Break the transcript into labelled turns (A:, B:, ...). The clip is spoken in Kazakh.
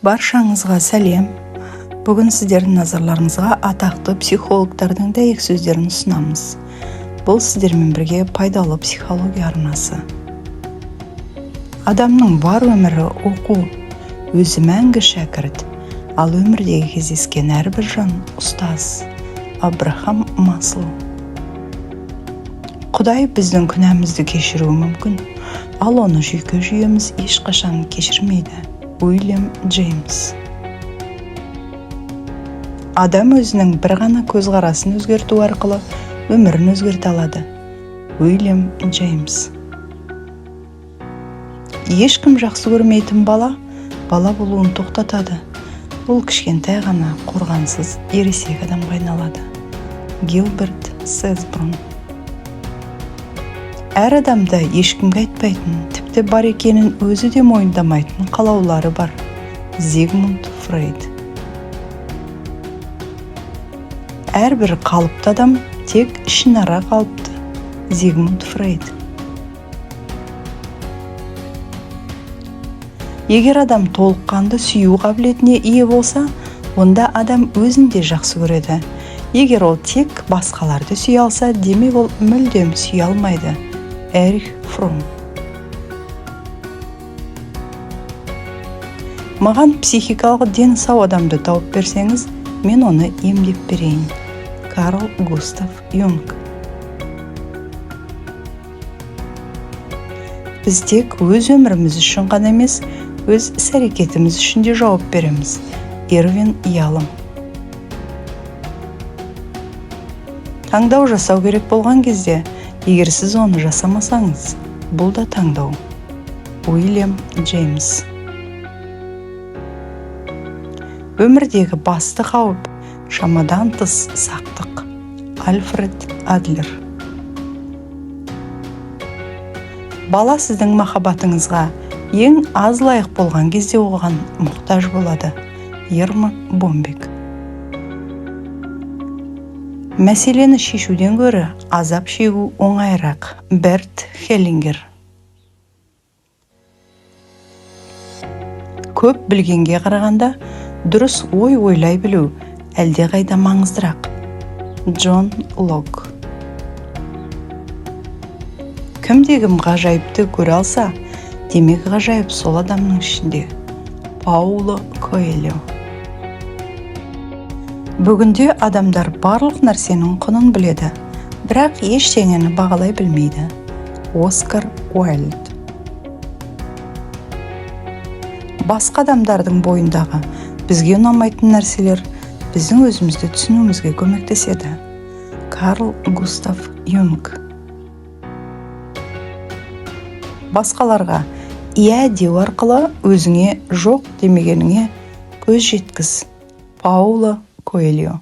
A: Баршаңызға сәлем. Бүгін сіздердің назарларыңызға атақты психологтардың дәйек сөздерін ұсынамыз. Бұл сіздермен бірге пайдалы психология арнасы. Адамның бар өмірі оқу, өзі мәңгі шәкірт, ал өмірдегі кездескен әрбір жан ұстаз. Абрахам Маслоу. Құдай біздің күнәмізді кешіруі мүмкін, ал оны жүйке жүйеміз ешқашан кешірмейді. Уильям Джеймс. Адам өзінің бір ғана көзқарасын өзгерту арқылы өмірін өзгерте алады. Уильям Джеймс. Ешкім жақсы көрмейтін бала болуын тоқтатады. Ол кішкентай ғана қорғансыз ересек адамға айналады. Гилберт Сезбрун. Әр адамда ешкімге айтпайтын, тіпті бар екенін өзі де мойындамайтын қалаулары бар. Зигмунд Фрейд. Әрбір қалыпты адам тек ішінара қалыпты. Зигмунд Фрейд. Егер адам толыққанды сүю қабілетіне ие болса, онда адам өзін де жақсы көреді. Егер ол тек басқаларды сүйе алса, демек ол мүлдем сүйе алмайды. Эрих Фром. Маған психикалық дені сау адамды тауып берсеңіз, мен оны емдеп берейін. Карл Густав Юнг. Біз тек өз өміріміз үшін ғана емес, өз іс-әрекетіміз үшін де жауап береміз. Ирвин Ялом. Таңдау жасау керек болған кезде, егер сіз оны жасамасаңыз, бұл да таңдау. Уильям Джеймс. Өмірдегі басты қауіп шамадан тыс сақтық. Альфред Адлер. Бала сіздің махаббатыңызға ең аз лайық болған кезде оған мұқтаж болады. Ерма Бомбек. Мәселені шешуден гөрі азап шегу оңайырақ. Берт Хеллингер. Көп білгенге қарағанда дұрыс ой ойлай білу әлде қайда маңыздырақ. Джон Лок. Кімде-кім ғажайыпты көре алса, демек ғажайып сол адамның ішінде. Пауло Коэльо. Бүгінде адамдар барлық нәрсенің құнын біледі, бірақ ештеңені бағалай білмейді. Оскар Уайльд. Басқа адамдардың бойындағы бізге ұнамайтын нәрселер біздің өзімізді түсінуімізге көмектеседі. Карл Густав Юнг. Басқаларға иә деу арқылы өзіңе жоқ демегеніңе көз жеткіз. Пауло Коэльо.